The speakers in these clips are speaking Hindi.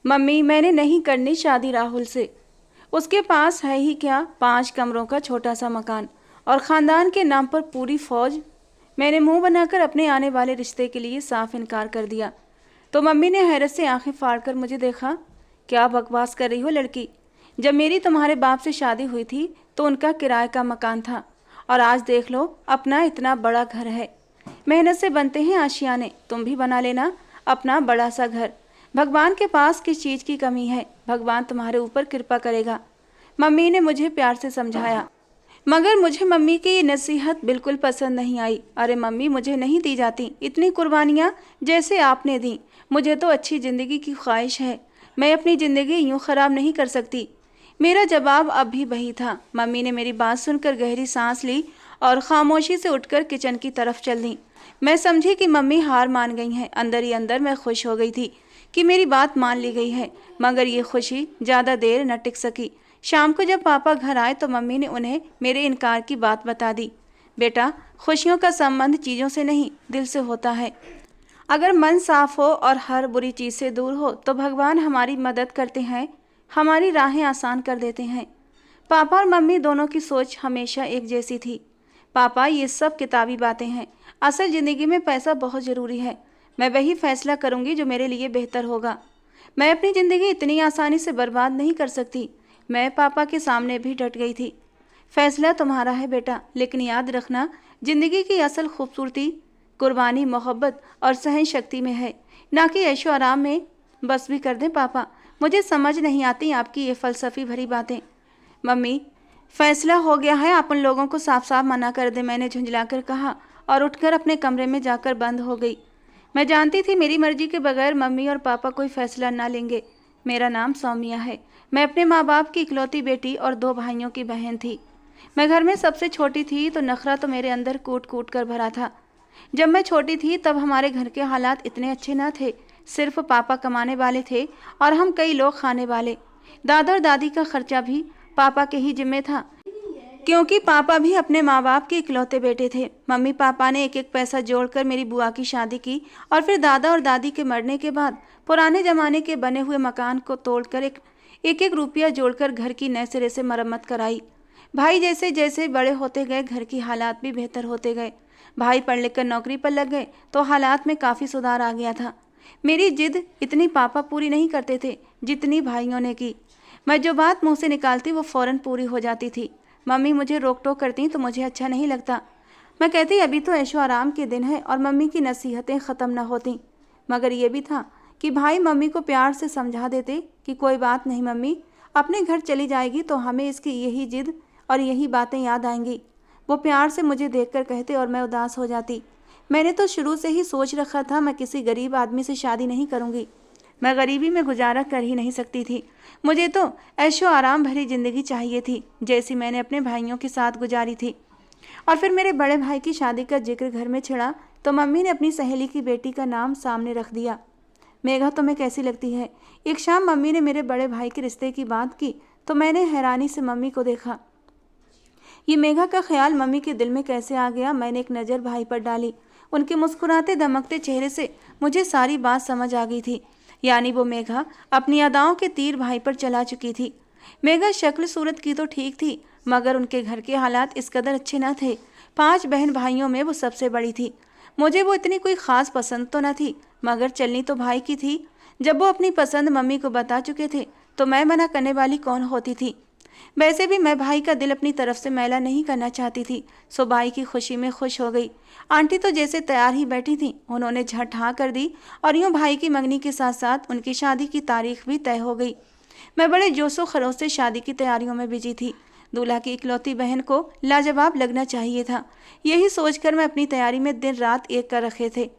मम्मी, मैंने नहीं करनी शादी राहुल से। उसके पास है ही क्या 5 कमरों का छोटा सा मकान और ख़ानदान के नाम पर पूरी फौज। मैंने मुंह बनाकर अपने आने वाले रिश्ते के लिए साफ इनकार कर दिया। तो मम्मी ने हैरत से आंखें फाड़कर मुझे देखा। क्या बकवास कर रही हो लड़की? जब मेरी तुम्हारे बाप से शादी हुई थी तो उनका किराए का मकान था और आज देख लो अपना इतना बड़ा घर है। मेहनत से बनते हैं आशियाने, तुम भी बना लेना अपना बड़ा सा घर। भगवान के पास किस चीज़ की कमी है, भगवान तुम्हारे ऊपर कृपा करेगा। मम्मी ने मुझे प्यार से समझाया, मगर मुझे मम्मी की ये नसीहत बिल्कुल पसंद नहीं आई। अरे मम्मी, मुझे नहीं दी जाती इतनी कुर्बानियाँ जैसे आपने दी। मुझे तो अच्छी ज़िंदगी की ख्वाहिश है, मैं अपनी ज़िंदगी यूँ ख़राब नहीं कर सकती। मेरा जवाब अब भी वही था। मम्मी ने मेरी बात सुनकर गहरी सांस ली और खामोशी से उठकर किचन की तरफ चल दी। मैं समझी कि मम्मी हार मान गई हैं। अंदर ही अंदर मैं खुश हो गई थी कि मेरी बात मान ली गई है, मगर ये खुशी ज़्यादा देर न टिक सकी। शाम को जब पापा घर आए तो मम्मी ने उन्हें मेरे इनकार की बात बता दी। बेटा, खुशियों का संबंध चीज़ों से नहीं दिल से होता है। अगर मन साफ हो और हर बुरी चीज़ से दूर हो तो भगवान हमारी मदद करते हैं, हमारी राहें आसान कर देते हैं। पापा और मम्मी दोनों की सोच हमेशा एक जैसी थी। पापा, ये सब किताबी बातें हैं, असल ज़िंदगी में पैसा बहुत ज़रूरी है। मैं वही फैसला करूँगी जो मेरे लिए बेहतर होगा। मैं अपनी ज़िंदगी इतनी आसानी से बर्बाद नहीं कर सकती। मैं पापा के सामने भी डट गई थी। फैसला तुम्हारा है बेटा, लेकिन याद रखना ज़िंदगी की असल खूबसूरती कुर्बानी, मोहब्बत और सहन शक्ति में है, ना कि ऐशो आराम में। बस भी कर दें पापा, मुझे समझ नहीं आती आपकी ये फ़लसफ़ी भरी बातें। मम्मी, फैसला हो गया है, आप उन लोगों को साफ साफ मना कर दें, मैंने झुंझलाकर कहा और उठकर अपने कमरे में जाकर बंद हो गई। मैं जानती थी मेरी मर्जी के बगैर मम्मी और पापा कोई फैसला ना लेंगे। मेरा नाम सौम्या है। मैं अपने माँ बाप की इकलौती बेटी और 2 भाइयों की बहन थी। मैं घर में सबसे छोटी थी तो नखरा तो मेरे अंदर कूट कूट कर भरा था। जब मैं छोटी थी तब हमारे घर के हालात इतने अच्छे ना थे। सिर्फ पापा कमाने वाले थे और हम कई लोग खाने वाले। दादा और दादी का खर्चा भी पापा के ही जिम्मे था, क्योंकि पापा भी अपने माँ बाप के इकलौते बेटे थे। मम्मी पापा ने एक एक पैसा जोड़कर मेरी बुआ की शादी की और फिर दादा और दादी के मरने के बाद पुराने ज़माने के बने हुए मकान को तोड़कर एक एक रुपया जोड़कर घर की नए सिरे से मरम्मत कराई। भाई जैसे जैसे बड़े होते गए घर की हालात भी बेहतर होते गए। भाई पढ़ लिख कर नौकरी पर लग गए तो हालात में काफ़ी सुधार आ गया था। मेरी जिद इतनी पापा पूरी नहीं करते थे जितनी भाइयों ने की। मैं जो बात मुंह से निकालती वो फ़ौरन पूरी हो जाती थी। मम्मी मुझे रोक टोक करती तो मुझे अच्छा नहीं लगता। मैं कहती अभी तो ऐशो आराम के दिन है और मम्मी की नसीहतें ख़त्म न होती। मगर ये भी था कि भाई मम्मी को प्यार से समझा देते कि कोई बात नहीं मम्मी, अपने घर चली जाएगी तो हमें इसकी यही जिद और यही बातें याद आएंगी। वो प्यार से मुझे देखकर कहते और मैं उदास हो जाती। मैंने तो शुरू से ही सोच रखा था मैं किसी गरीब आदमी से शादी नहीं करूँगी। मैं गरीबी में गुजारा कर ही नहीं सकती थी। मुझे तो ऐशो आराम भरी ज़िंदगी चाहिए थी जैसी मैंने अपने भाइयों के साथ गुजारी थी। और फिर मेरे बड़े भाई की शादी का जिक्र घर में छिड़ा तो मम्मी ने अपनी सहेली की बेटी का नाम सामने रख दिया। मेघा तुम्हें कैसी लगती है? एक शाम मम्मी ने मेरे बड़े भाई के रिश्ते की बात की तो मैंने हैरानी से मम्मी को देखा। ये मेघा का ख्याल मम्मी के दिल में कैसे आ गया? मैंने एक नज़र भाई पर डाली। उनके मुस्कुराते दमकते चेहरे से मुझे सारी बात समझ आ गई थी। यानी वो मेघा अपनी अदाओं के तीर भाई पर चला चुकी थी। मेघा शक्ल सूरत की तो ठीक थी, मगर उनके घर के हालात इस कदर अच्छे न थे। 5 बहन भाइयों में वो सबसे बड़ी थी। मुझे वो इतनी कोई ख़ास पसंद तो न थी, मगर चलनी तो भाई की थी। जब वो अपनी पसंद मम्मी को बता चुके थे तो मैं मना करने वाली कौन होती थी? वैसे भी मैं भाई का दिल अपनी तरफ से मैला नहीं करना चाहती थी, सो भाई की खुशी में खुश हो गई। आंटी तो जैसे तैयार ही बैठी थी, उन्होंने झट हाँ कर दी और यूँ भाई की मंगनी के साथ साथ उनकी शादी की तारीख भी तय हो गई। मैं बड़े जोशो खरोश से शादी की तैयारियों में बिजी थी। दूल्हा की इकलौती बहन को लाजवाब लगना चाहिए था, यही सोचकर मैं अपनी तैयारी में दिन रात एक कर रखे थे।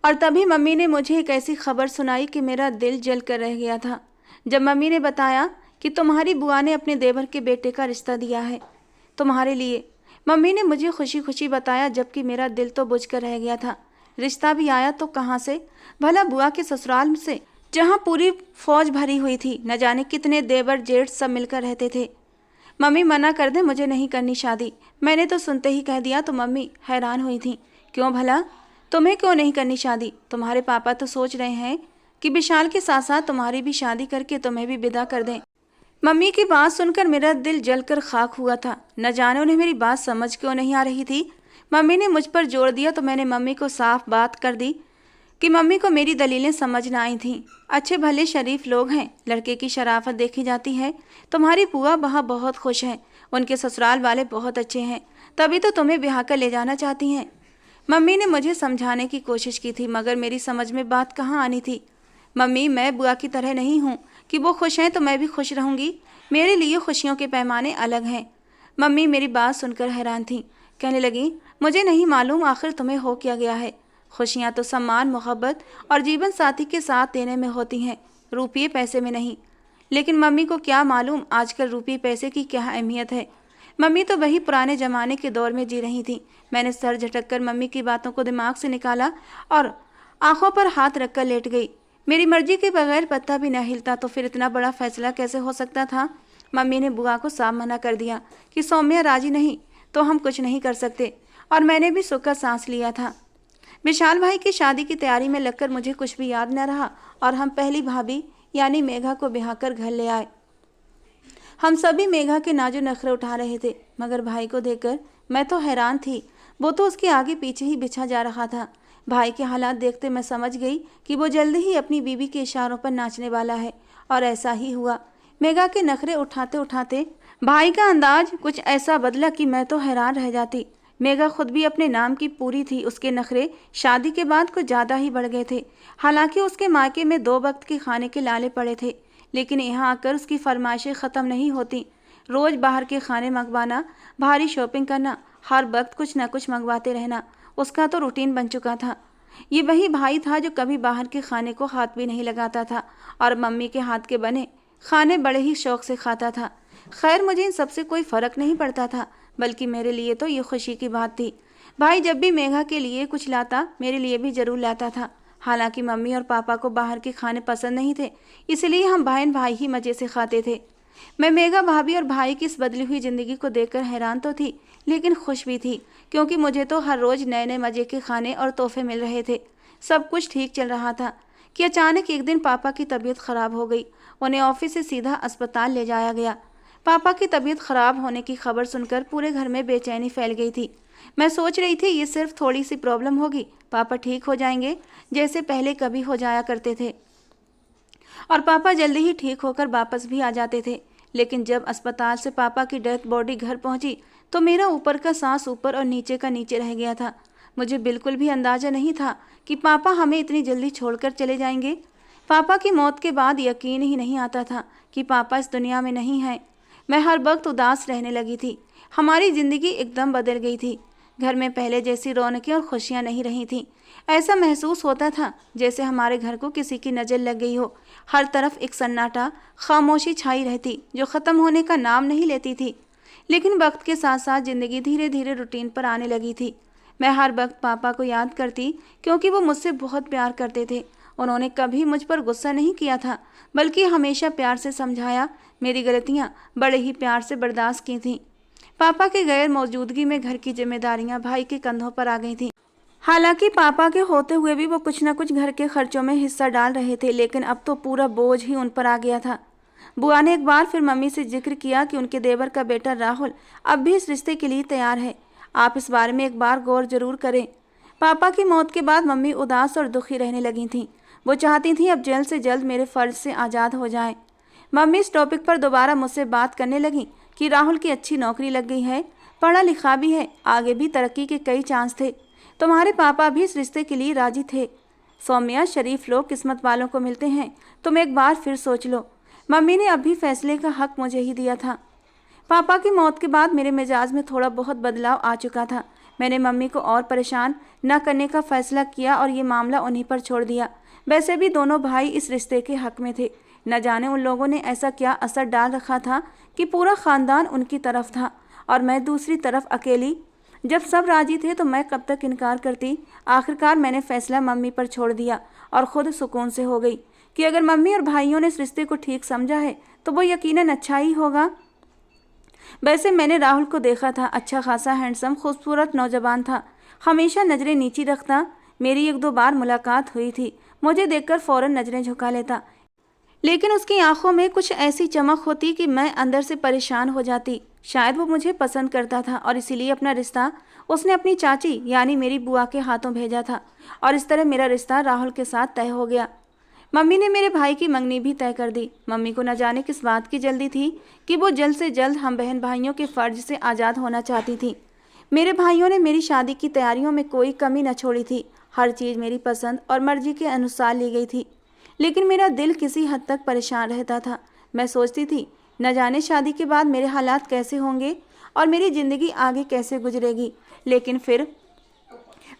और तभी मम्मी ने मुझे एक ऐसी खबर सुनाई कि मेरा दिल जल कर रह गया था। जब मम्मी ने बताया कि तुम्हारी बुआ ने अपने देवर के बेटे का रिश्ता दिया है तुम्हारे लिए, मम्मी ने मुझे खुशी खुशी बताया, जबकि मेरा दिल तो बुझ कर रह गया था। रिश्ता भी आया तो कहाँ से? भला बुआ के ससुराल से, जहाँ पूरी फौज भरी हुई थी। न जाने कितने देवर जेठ सब मिलकर रहते थे। मम्मी मना कर दे, मुझे नहीं करनी शादी। मैंने तो सुनते ही कह दिया तो मम्मी हैरान हुई थी। क्यों भला? तुम्हें क्यों नहीं करनी शादी? तुम्हारे पापा तो सोच रहे हैं कि विशाल के साथ साथ तुम्हारी भी शादी करके तुम्हें भी विदा कर दें। मम्मी की बात सुनकर मेरा दिल जलकर खाक हुआ था। न जाने उन्हें मेरी बात समझ क्यों नहीं आ रही थी। मम्मी ने मुझ पर जोर दिया तो मैंने मम्मी को साफ बात कर दी कि मम्मी को मेरी दलीलें समझ न आई थीं। अच्छे भले शरीफ लोग हैं, लड़के की शराफत देखी जाती है। तुम्हारी बुआ वहाँ बहुत खुश हैं, उनके ससुराल वाले बहुत अच्छे हैं, तभी तो तुम्हें ब्याह कर ले जाना चाहती हैं। मम्मी ने मुझे समझाने की कोशिश की थी, मगर मेरी समझ में बात कहाँ आनी थी। मम्मी, मैं बुआ की तरह नहीं हूँ कि वो खुश हैं तो मैं भी खुश रहूँगी। मेरे लिए खुशियों के पैमाने अलग हैं। मम्मी मेरी बात सुनकर हैरान थी। कहने लगी, मुझे नहीं मालूम आखिर तुम्हें हो क्या गया है। खुशियाँ तो सम्मान, मोहब्बत और जीवन साथी के साथ देने में होती हैं, रुपये पैसे में नहीं। लेकिन मम्मी को क्या मालूम आजकल रुपये पैसे की क्या अहमियत है। मम्मी तो वही पुराने ज़माने के दौर में जी रही थी। मैंने सर झटक कर मम्मी की बातों को दिमाग से निकाला और आंखों पर हाथ रखकर लेट गई। मेरी मर्जी के बगैर पत्ता भी न हिलता तो फिर इतना बड़ा फैसला कैसे हो सकता था। मम्मी ने बुआ को साफ मना कर दिया कि सौम्या राजी नहीं तो हम कुछ नहीं कर सकते, और मैंने भी सुख का सांस लिया था। विशाल भाई की शादी की तैयारी में लगकर मुझे कुछ भी याद न रहा और हम पहली भाभी यानी मेघा को ब्याह कर घर ले आए। हम सभी मेघा के नाजो नखरे उठा रहे थे, मगर भाई को देखकर मैं तो हैरान थी। वो तो उसके आगे पीछे ही बिछा जा रहा था। भाई के हालात देखते मैं समझ गई कि वो जल्दी ही अपनी बीवी के इशारों पर नाचने वाला है, और ऐसा ही हुआ। मेघा के नखरे उठाते उठाते भाई का अंदाज कुछ ऐसा बदला कि मैं तो हैरान रह जाती। मेघा खुद भी अपने नाम की पूरी थी। उसके नखरे शादी के बाद कुछ ज़्यादा ही बढ़ गए थे। हालांकि उसके मायके में 2 वक्त के खाने के लाले पड़े थे, लेकिन यहाँ आकर उसकी फरमाइशें ख़त्म नहीं होती। रोज़ बाहर के खाने मंगवाना, भारी शॉपिंग करना, हर वक्त कुछ न कुछ मंगवाते रहना उसका तो रूटीन बन चुका था। ये वही भाई था जो कभी बाहर के खाने को हाथ भी नहीं लगाता था और मम्मी के हाथ के बने खाने बड़े ही शौक से खाता था। खैर, मुझे इन सबसे कोई फ़र्क नहीं पड़ता था, बल्कि मेरे लिए तो ये खुशी की बात थी। भाई जब भी मेघा के लिए कुछ लाता मेरे लिए भी ज़रूर लाता था। हालांकि मम्मी और पापा को बाहर के खाने पसंद नहीं थे, इसलिए हम बहन भाई ही मज़े से खाते थे। मैं मेघा भाभी और भाई की इस बदली हुई ज़िंदगी को देखकर हैरान तो थी, लेकिन खुश भी थी, क्योंकि मुझे तो हर रोज़ नए नए मज़े के खाने और तोहफे मिल रहे थे। सब कुछ ठीक चल रहा था कि अचानक एक दिन पापा की तबीयत ख़राब हो गई। उन्हें ऑफिस से सीधा अस्पताल ले जाया गया। पापा की तबीयत ख़राब होने की खबर सुनकर पूरे घर में बेचैनी फैल गई थी। मैं सोच रही थी ये सिर्फ थोड़ी सी प्रॉब्लम होगी, पापा ठीक हो जाएंगे जैसे पहले कभी हो जाया करते थे, और पापा जल्दी ही ठीक होकर वापस भी आ जाते थे। लेकिन जब अस्पताल से पापा की डेथ बॉडी घर पहुंची तो मेरा ऊपर का सांस ऊपर और नीचे का नीचे रह गया था। मुझे बिल्कुल भी अंदाज़ा नहीं था कि पापा हमें इतनी जल्दी छोड़कर चले जाएंगे। पापा की मौत के बाद यकीन ही नहीं आता था कि पापा इस दुनिया में नहीं हैं। मैं हर वक्त उदास रहने लगी थी। हमारी ज़िंदगी एकदम बदल गई थी। घर में पहले जैसी रौनकें और खुशियाँ नहीं रही थीं। ऐसा महसूस होता था जैसे हमारे घर को किसी की नज़र लग गई हो। हर तरफ एक सन्नाटा, खामोशी छाई रहती जो ख़त्म होने का नाम नहीं लेती थी। लेकिन वक्त के साथ साथ ज़िंदगी धीरे धीरे रूटीन पर आने लगी थी। मैं हर वक्त पापा को याद करती, क्योंकि वो मुझसे बहुत प्यार करते थे। उन्होंने कभी मुझ पर गुस्सा नहीं किया था, बल्कि हमेशा प्यार से समझाया। मेरी गलतियाँ बड़े ही प्यार से बर्दाश्त की थीं। पापा के गैर मौजूदगी में घर की जिम्मेदारियां भाई के कंधों पर आ गई थीं। हालांकि पापा के होते हुए भी वो कुछ न कुछ घर के खर्चों में हिस्सा डाल रहे थे, लेकिन अब तो पूरा बोझ ही उन पर आ गया था। बुआ ने एक बार फिर मम्मी से जिक्र किया कि उनके देवर का बेटा राहुल अब भी इस रिश्ते के लिए तैयार है। आप इस बारे में एक बार गौर जरूर करें। पापा की मौत के बाद मम्मी उदास और दुखी रहने लगी थीं। वो चाहती थीं अब जल्द से जल्द मेरे फ़र्ज से आज़ाद हो जाएं। मम्मी इस टॉपिक पर दोबारा मुझसे बात करने लगी कि राहुल की अच्छी नौकरी लग गई है, पढ़ा लिखा भी है, आगे भी तरक्की के कई चांस थे। तुम्हारे पापा भी इस रिश्ते के लिए राजी थे। सौम्या, शरीफ लोग किस्मत वालों को मिलते हैं, तुम एक बार फिर सोच लो। मम्मी ने अभी फैसले का हक मुझे ही दिया था। पापा की मौत के बाद मेरे मिजाज में थोड़ा बहुत बदलाव आ चुका था। मैंने मम्मी को और परेशान न करने का फैसला किया और ये मामला उन्हीं पर छोड़ दिया। वैसे भी दोनों भाई इस रिश्ते के हक में थे। न जाने उन लोगों ने ऐसा क्या असर डाल रखा था कि पूरा ख़ानदान उनकी तरफ था और मैं दूसरी तरफ अकेली। जब सब राजी थे तो मैं कब तक इनकार करती। आखिरकार मैंने फैसला मम्मी पर छोड़ दिया और ख़ुद सुकून से हो गई कि अगर मम्मी और भाइयों ने इस रिश्ते को ठीक समझा है तो वो यकीनन अच्छा ही होगा। वैसे मैंने राहुल को देखा था, अच्छा खासा हैंडसम खूबसूरत नौजवान था, हमेशा नज़रें नीची रखता। मेरी 1-2 बार मुलाकात हुई थी। मुझे देखकर फ़ौरन नज़रें झुका लेता, लेकिन उसकी आंखों में कुछ ऐसी चमक होती कि मैं अंदर से परेशान हो जाती। शायद वो मुझे पसंद करता था और इसीलिए अपना रिश्ता उसने अपनी चाची यानी मेरी बुआ के हाथों भेजा था और इस तरह मेरा रिश्ता राहुल के साथ तय हो गया। मम्मी ने मेरे भाई की मंगनी भी तय कर दी। मम्मी को न जाने किस बात की जल्दी थी कि वो जल्द से जल्द हम बहन भाइयों के फ़र्ज से आज़ाद होना चाहती थी। मेरे भाइयों ने मेरी शादी की तैयारियों में कोई कमी न छोड़ी थी। हर चीज़ मेरी पसंद और मर्जी के अनुसार ली गई थी, लेकिन मेरा दिल किसी हद तक परेशान रहता था। मैं सोचती थी न जाने शादी के बाद मेरे हालात कैसे होंगे और मेरी ज़िंदगी आगे कैसे गुजरेगी। लेकिन फिर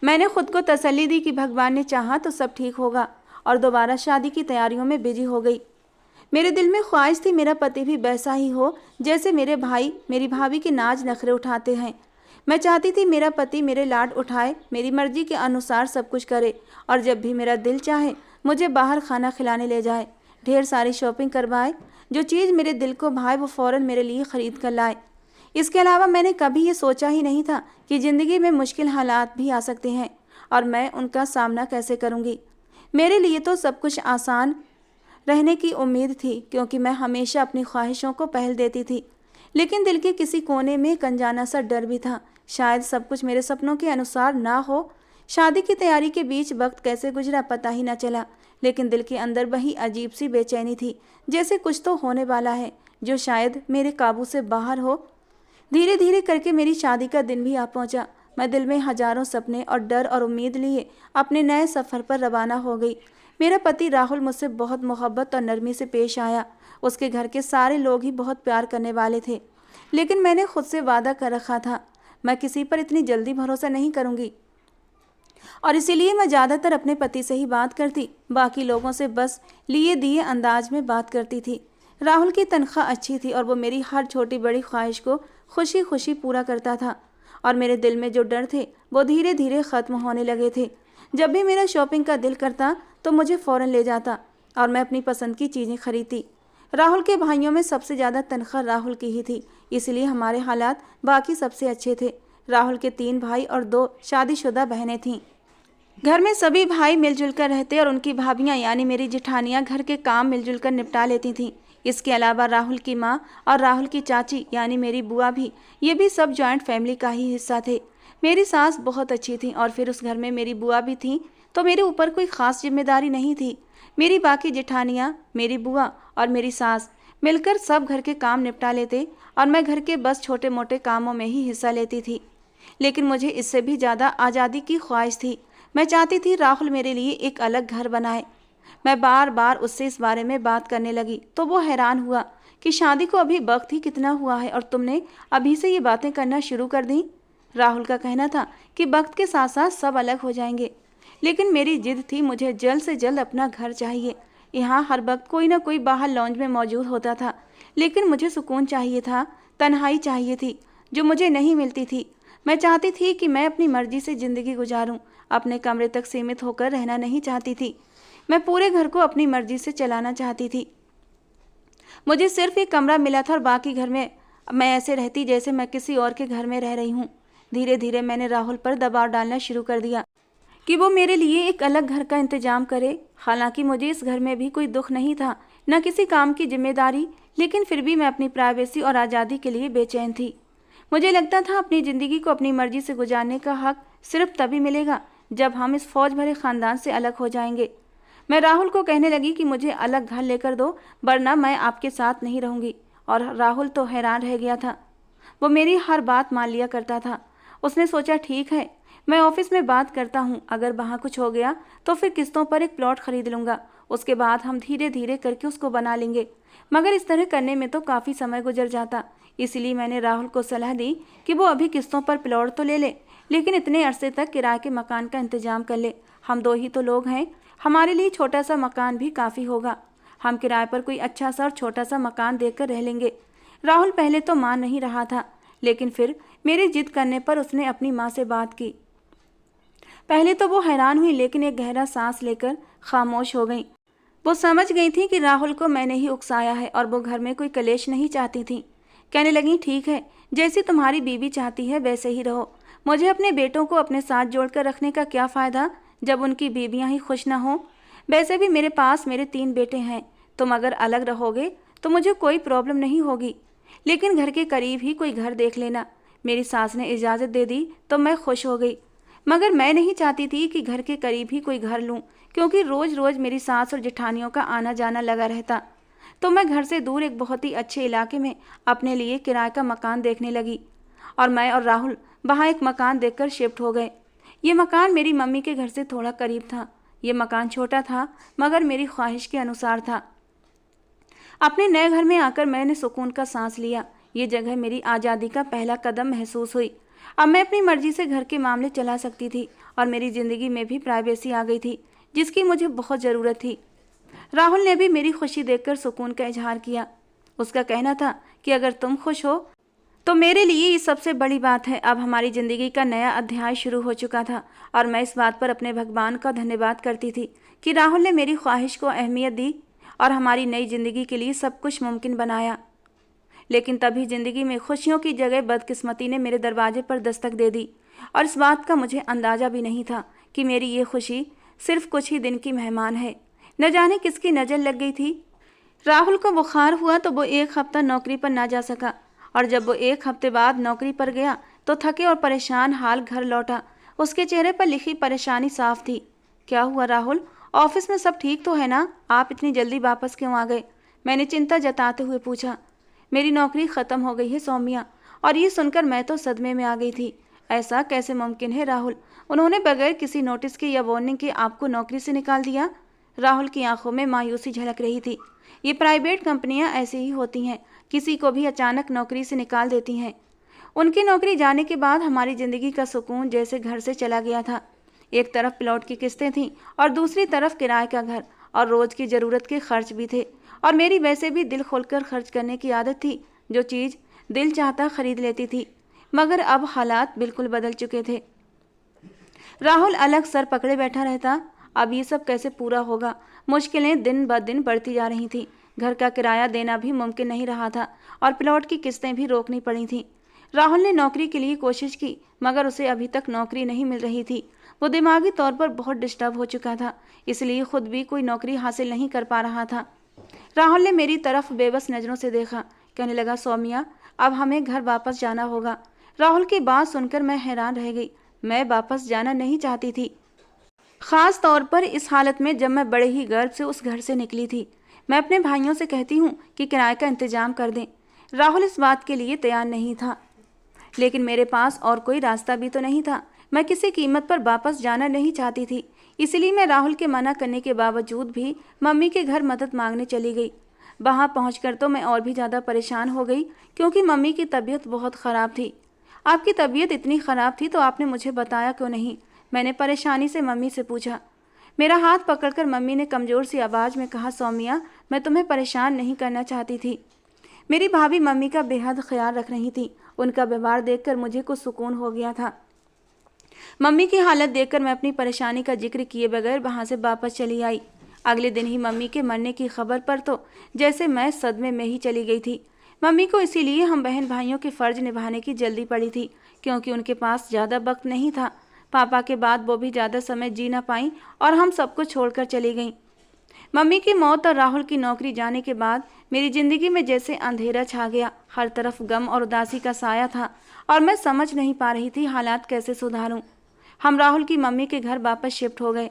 मैंने खुद को तसल्ली दी कि भगवान ने चाहा तो सब ठीक होगा और दोबारा शादी की तैयारियों में बिजी हो गई। मेरे दिल में ख्वाहिश थी मेरा पति भी वैसा ही हो जैसे मेरे भाई मेरी भाभी के नाज नखरे उठाते हैं। मैं चाहती थी मेरा पति मेरे लाड उठाए, मेरी मर्जी के अनुसार सब कुछ करे और जब भी मेरा दिल चाहे मुझे बाहर खाना खिलाने ले जाए, ढेर सारी शॉपिंग करवाए, जो चीज़ मेरे दिल को भाए वो फ़ौरन मेरे लिए ख़रीद कर लाए। इसके अलावा मैंने कभी ये सोचा ही नहीं था कि ज़िंदगी में मुश्किल हालात भी आ सकते हैं और मैं उनका सामना कैसे करूँगी। मेरे लिए तो सब कुछ आसान रहने की उम्मीद थी, क्योंकि मैं हमेशा अपनी ख्वाहिशों को पहल देती थी, लेकिन दिल के किसी कोने में एक अनजाना सा डर भी था। शायद सब कुछ मेरे सपनों के अनुसार ना हो। शादी की तैयारी के बीच वक्त कैसे गुजरा पता ही ना चला, लेकिन दिल के अंदर वही अजीब सी बेचैनी थी, जैसे कुछ तो होने वाला है जो शायद मेरे काबू से बाहर हो। धीरे धीरे करके मेरी शादी का दिन भी आ पहुंचा। मैं दिल में हजारों सपने और डर और उम्मीद लिए अपने नए सफ़र पर रवाना हो गई। मेरा पति राहुल मुझसे बहुत मोहब्बत और नरमी से पेश आया। उसके घर के सारे लोग ही बहुत प्यार करने वाले थे, लेकिन मैंने खुद से वादा कर रखा था मैं किसी पर इतनी जल्दी भरोसा नहीं करूँगी और इसीलिए मैं ज़्यादातर अपने पति से ही बात करती, बाकी लोगों से बस लिए दिए अंदाज में बात करती थी। राहुल की तनख्वाह अच्छी थी और वो मेरी हर छोटी बड़ी ख्वाहिश को खुशी खुशी पूरा करता था और मेरे दिल में जो डर थे वो धीरे धीरे ख़त्म होने लगे थे। जब भी मेरा शॉपिंग का दिल करता तो मुझे फ़ौरन ले जाता और मैं अपनी पसंद की चीज़ें खरीदती। राहुल के भाइयों में सबसे ज़्यादा तनख्वाह राहुल की ही थी, इसलिए हमारे हालात बाकी सबसे अच्छे थे। राहुल के 3 भाई और 2 शादीशुदा बहनें थीं। घर में सभी भाई मिलजुल कर रहते और उनकी भाभियां यानी मेरी जेठानियां घर के काम मिलजुल कर निपटा लेती थीं। इसके अलावा राहुल की माँ और राहुल की चाची यानी मेरी बुआ भी, ये भी सब जॉइंट फैमिली का ही हिस्सा थे। मेरी सास बहुत अच्छी थी और फिर उस घर में मेरी बुआ भी थी, तो मेरे ऊपर कोई ख़ास जिम्मेदारी नहीं थी। मेरी बाकी जेठानियाँ, मेरी बुआ और मेरी सास मिलकर सब घर के काम निपटा लेते और मैं घर के बस छोटे मोटे कामों में ही हिस्सा लेती थी। लेकिन मुझे इससे भी ज़्यादा आज़ादी की ख्वाहिश थी। मैं चाहती थी राहुल मेरे लिए एक अलग घर बनाए। मैं बार बार उससे इस बारे में बात करने लगी तो वो हैरान हुआ कि शादी को अभी वक्त ही कितना हुआ है और तुमने अभी से ये बातें करना शुरू कर दी। राहुल का कहना था कि वक्त के साथ साथ सब अलग हो जाएंगे, लेकिन मेरी जिद थी मुझे जल्द से जल्द अपना घर चाहिए। यहाँ हर वक्त कोई ना कोई बाहर लॉन्ज में मौजूद होता था, लेकिन मुझे सुकून चाहिए था, तन्हाई चाहिए थी जो मुझे नहीं मिलती थी। मैं चाहती थी कि मैं अपनी मर्जी से ज़िंदगी गुजारूं, अपने कमरे तक सीमित होकर रहना नहीं चाहती थी। मैं पूरे घर को अपनी मर्जी से चलाना चाहती थी। मुझे सिर्फ एक कमरा मिला था और बाकी घर में मैं ऐसे रहती जैसे मैं किसी और के घर में रह रही हूँ। धीरे धीरे मैंने राहुल पर दबाव डालना शुरू कर दिया कि वो मेरे लिए एक अलग घर का इंतजाम करे। हालांकि मुझे इस घर में भी कोई दुख नहीं था, न किसी काम की जिम्मेदारी, लेकिन फिर भी मैं अपनी प्राइवेसी और आज़ादी के लिए बेचैन थी। मुझे लगता था अपनी ज़िंदगी को अपनी मर्जी से गुजारने का हक सिर्फ तभी मिलेगा जब हम इस फौज भरे ख़ानदान से अलग हो जाएंगे। मैं राहुल को कहने लगी कि मुझे अलग घर लेकर दो, वरना मैं आपके साथ नहीं रहूँगी। और राहुल तो हैरान रह गया था। वो मेरी हर बात मान लिया करता था। उसने सोचा ठीक है, मैं ऑफिस में बात करता हूँ, अगर वहाँ कुछ हो गया तो फिर किस्तों पर एक प्लॉट खरीद लूँगा, उसके बाद हम धीरे धीरे करके उसको बना लेंगे। मगर इस तरह करने में तो काफ़ी समय गुजर जाता, इसलिए मैंने राहुल को सलाह दी कि वो अभी किस्तों पर प्लॉट तो ले ले, लेकिन इतने अरसे तक किराए के मकान का इंतजाम कर ले। हम 2 ही तो लोग हैं, हमारे लिए छोटा सा मकान भी काफ़ी होगा। हम किराए पर कोई अच्छा सा और छोटा सा मकान देखकर रह लेंगे। राहुल पहले तो मान नहीं रहा था, लेकिन फिर मेरी जिद करने पर उसने अपनी माँ से बात की। पहले तो वो हैरान हुई, लेकिन एक गहरा सांस लेकर खामोश हो गई। वो समझ गई थी कि राहुल को मैंने ही उकसाया है और वो घर में कोई कलेश नहीं चाहती थी। कहने लगी ठीक है, जैसी तुम्हारी बीवी चाहती है वैसे ही रहो। मुझे अपने बेटों को अपने साथ जोड़कर रखने का क्या फ़ायदा जब उनकी बीवियां ही खुश न हों। वैसे भी मेरे पास मेरे 3 बेटे हैं। तुम अगर अलग रहोगे तो मुझे कोई प्रॉब्लम नहीं होगी, लेकिन घर के करीब ही कोई घर देख लेना। मेरी सास ने इजाज़त दे दी तो मैं खुश हो गई, मगर मैं नहीं चाहती थी कि घर के करीब ही कोई घर लूँ, क्योंकि रोज़ रोज़ मेरी सास और जेठानियों का आना जाना लगा रहता। तो मैं घर से दूर एक बहुत ही अच्छे इलाके में अपने लिए किराए का मकान देखने लगी और मैं और राहुल वहाँ एक मकान देखकर शिफ्ट हो गए। ये मकान मेरी मम्मी के घर से थोड़ा करीब था। ये मकान छोटा था मगर मेरी ख्वाहिश के अनुसार था। अपने नए घर में आकर मैंने सुकून का सांस लिया। ये जगह मेरी आज़ादी का पहला कदम महसूस हुई। अब मैं अपनी मर्जी से घर के मामले चला सकती थी और मेरी ज़िंदगी में भी प्राइवेसी आ गई थी, जिसकी मुझे बहुत ज़रूरत थी। राहुल ने भी मेरी खुशी देखकर सुकून का इजहार किया। उसका कहना था कि अगर तुम खुश हो तो मेरे लिए ये सबसे बड़ी बात है। अब हमारी ज़िंदगी का नया अध्याय शुरू हो चुका था और मैं इस बात पर अपने भगवान का धन्यवाद करती थी कि राहुल ने मेरी ख्वाहिश को अहमियत दी और हमारी नई ज़िंदगी के लिए सब कुछ मुमकिन बनाया। लेकिन तभी ज़िंदगी में खुशियों की जगह बदकिस्मती ने मेरे दरवाजे पर दस्तक दे दी और इस बात का मुझे अंदाज़ा भी नहीं था कि मेरी ये खुशी सिर्फ कुछ ही दिन की मेहमान है। न जाने किसकी नज़र लग गई थी। राहुल को बुखार हुआ तो वो 1 हफ्ता नौकरी पर ना जा सका और जब वो 1 हफ्ते बाद नौकरी पर गया तो थके और परेशान हाल घर लौटा। उसके चेहरे पर लिखी परेशानी साफ थी। क्या हुआ राहुल, ऑफिस में सब ठीक तो है ना? आप इतनी जल्दी वापस क्यों आ गए? मैंने चिंता जताते हुए पूछा। मेरी नौकरी ख़त्म हो गई है सौम्या। और ये सुनकर मैं तो सदमे में आ गई थी। ऐसा कैसे मुमकिन है राहुल? उन्होंने बगैर किसी नोटिस के या वार्निंग के आपको नौकरी से निकाल दिया? राहुल की आंखों में मायूसी झलक रही थी। ये प्राइवेट कंपनियां ऐसी ही होती हैं, किसी को भी अचानक नौकरी से निकाल देती हैं। उनकी नौकरी जाने के बाद हमारी ज़िंदगी का सुकून जैसे घर से चला गया था। एक तरफ प्लॉट की किस्तें थीं और दूसरी तरफ किराए का घर और रोज़ की ज़रूरत के खर्च भी थे। और मेरी वैसे भी दिल खोलकर खर्च करने की आदत थी। जो चीज़ दिल चाहता खरीद लेती थी। मगर अब हालात बिल्कुल बदल चुके थे। राहुल अलग सर पकड़े बैठा रहता। अब ये सब कैसे पूरा होगा? मुश्किलें दिन ब दिन बढ़ती जा रही थीं। घर का किराया देना भी मुमकिन नहीं रहा था और प्लॉट की किस्तें भी रोकनी पड़ी थीं। राहुल ने नौकरी के लिए कोशिश की मगर उसे अभी तक नौकरी नहीं मिल रही थी। वो दिमागी तौर पर बहुत डिस्टर्ब हो चुका था, इसलिए खुद भी कोई नौकरी हासिल नहीं कर पा रहा था। राहुल ने मेरी तरफ बेबस नज़रों से देखा। कहने लगा, सौम्या अब हमें घर वापस जाना होगा। राहुल की बात सुनकर मैं हैरान रह गई। मैं वापस जाना नहीं चाहती थी, ख़ास तौर पर इस हालत में जब मैं बड़े ही गर्व से उस घर से निकली थी। मैं अपने भाइयों से कहती हूँ कि किराए का इंतज़ाम कर दें। राहुल इस बात के लिए तैयार नहीं था, लेकिन मेरे पास और कोई रास्ता भी तो नहीं था। मैं किसी कीमत पर वापस जाना नहीं चाहती थी, इसलिए मैं राहुल के मना करने के बावजूद भी मम्मी के घर मदद मांगने चली गई। वहाँ पहुँचकर तो मैं और भी ज़्यादा परेशान हो गई, क्योंकि मम्मी की तबीयत बहुत ख़राब थी। आपकी तबीयत इतनी ख़राब थी तो आपने मुझे बताया क्यों नहीं? मैंने परेशानी से मम्मी से पूछा। मेरा हाथ पकड़कर मम्मी ने कमज़ोर सी आवाज़ में कहा, सौम्या मैं तुम्हें परेशान नहीं करना चाहती थी। मेरी भाभी मम्मी का बेहद ख्याल रख रही थी। उनका व्यवहार देखकर मुझे कुछ सुकून हो गया था। मम्मी की हालत देखकर मैं अपनी परेशानी का जिक्र किए बगैर वहाँ से वापस चली आई। अगले दिन ही मम्मी के मरने की खबर पर तो जैसे मैं सदमे में ही चली गई थी। मम्मी को इसीलिए हम बहन भाइयों के फ़र्ज निभाने की जल्दी पड़ी थी, क्योंकि उनके पास ज़्यादा वक्त नहीं था। पापा के बाद वो भी ज़्यादा समय जी ना पाई और हम सबको छोड़कर चली गईं। मम्मी की मौत और राहुल की नौकरी जाने के बाद मेरी ज़िंदगी में जैसे अंधेरा छा गया। हर तरफ गम और उदासी का साया था और मैं समझ नहीं पा रही थी हालात कैसे सुधारूं। हम राहुल की मम्मी के घर वापस शिफ्ट हो गए,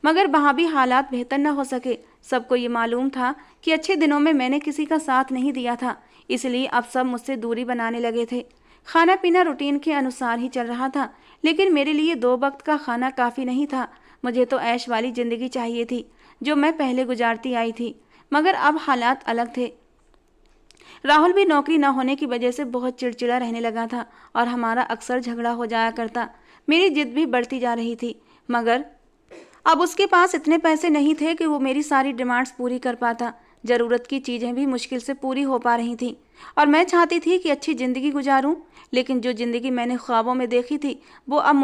मगर वहाँ भी हालात बेहतर न हो सके। सबको ये मालूम था कि अच्छे दिनों में मैंने किसी का साथ नहीं दिया था, इसलिए अब सब मुझसे दूरी बनाने लगे थे। खाना पीना रूटीन के अनुसार ही चल रहा था, लेकिन मेरे लिए 2 वक्त का खाना काफ़ी नहीं था। मुझे तो ऐश वाली ज़िंदगी चाहिए थी जो मैं पहले गुजारती आई थी, मगर अब हालात अलग थे। राहुल भी नौकरी न होने की वजह से बहुत चिड़चिड़ा रहने लगा था और हमारा अक्सर झगड़ा हो जाया करता। मेरी जिद भी बढ़ती जा रही थी, मगर अब उसके पास इतने पैसे नहीं थे कि वो मेरी सारी डिमांड्स पूरी कर पाता। ज़रूरत की चीज़ें भी मुश्किल से पूरी हो पा रही थीं और मैं चाहती थी कि अच्छी ज़िंदगी गुजारूं, लेकिन जो ज़िंदगी मैंने ख्वाबों में देखी थी वो अब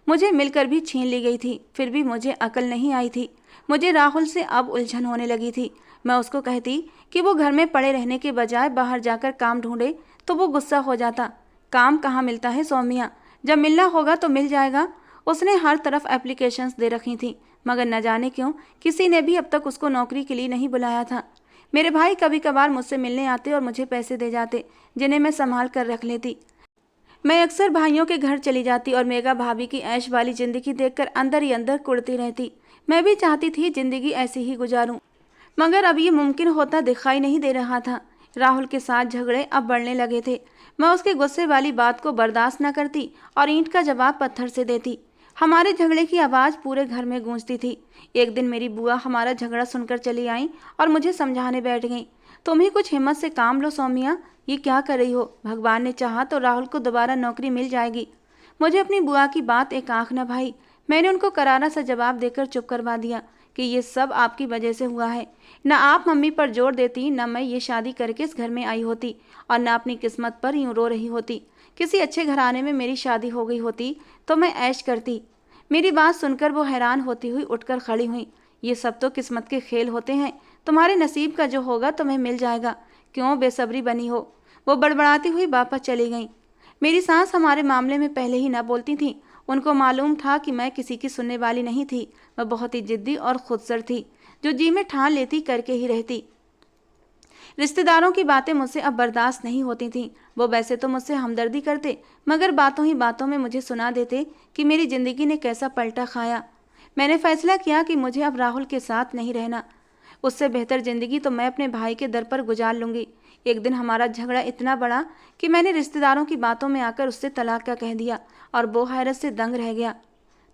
मुझे मिलकर भी छीन ली गई थी। फिर भी मुझे अकल नहीं आई थी। मुझे राहुल से अब उलझन होने लगी थी। मैं उसको कहती कि वो घर में पड़े रहने के बजाय बाहर जाकर काम ढूंढे तो वो गुस्सा हो जाता। काम कहाँ मिलता है सौम्या, जब मिलना होगा तो मिल जाएगा। उसने हर तरफ एप्लीकेशंस दे रखी थी, मगर न जाने क्यों किसी ने भी अब तक उसको नौकरी के लिए नहीं बुलाया था। मेरे भाई कभी कभार मुझसे मिलने आते और मुझे पैसे दे जाते, जिन्हें मैं संभाल कर रख लेती। मैं अक्सर भाइयों के घर चली जाती और मेघा भाभी की ऐश वाली जिंदगी देखकर अंदर ही अंदर कुढ़ती रहती। मैं भी चाहती थी जिंदगी ऐसी ही गुजारूं, मगर अब ये मुमकिन होता दिखाई नहीं दे रहा था। राहुल के साथ झगड़े अब बढ़ने लगे थे। मैं उसके गुस्से वाली बात को बर्दाश्त न करती और ईंट का जवाब पत्थर से देती। हमारे झगड़े की आवाज़ पूरे घर में गूंजती थी। एक दिन मेरी बुआ हमारा झगड़ा सुनकर चली आई और मुझे समझाने बैठ गई। तुम ही कुछ हिम्मत से काम लो सौम्या, ये क्या कर रही हो? भगवान ने चाहा तो राहुल को दोबारा नौकरी मिल जाएगी। मुझे अपनी बुआ की बात एक आंख न भाई। मैंने उनको करारा सा जवाब देकर चुप करवा दिया कि ये सब आपकी वजह से हुआ है। न आप मम्मी पर जोर देती, न मैं ये शादी करके इस घर में आई होती, और न अपनी किस्मत पर यूँ रो रही होती। किसी अच्छे घराने में मेरी शादी हो गई होती तो मैं ऐश करती। मेरी बात सुनकर वो हैरान होती हुई उठकर खड़ी हुई। ये सब तो किस्मत के खेल होते हैं, तुम्हारे नसीब का जो होगा तुम्हें मिल जाएगा, क्यों बेसब्री बनी हो? वो बड़बड़ाती हुई वापस चली गई। मेरी सास हमारे मामले में पहले ही न बोलती थी। उनको मालूम था कि मैं किसी की सुनने वाली नहीं थी। मैं बहुत ही जिद्दी और खुदसर थी, जो जी में ठान लेती करके ही रहती। रिश्तेदारों की बातें मुझसे अब बर्दाश्त नहीं होती थीं। वो वैसे तो मुझसे हमदर्दी करते, मगर बातों ही बातों में मुझे सुना देते कि मेरी जिंदगी ने कैसा पलटा खाया। मैंने फैसला किया कि मुझे अब राहुल के साथ नहीं रहना। उससे बेहतर जिंदगी तो मैं अपने भाई के दर पर गुजार लूंगी। एक दिन हमारा झगड़ा इतना बड़ा कि मैंने रिश्तेदारों की बातों में आकर उससे तलाक का कह दिया और वो हैरत से दंग रह गया।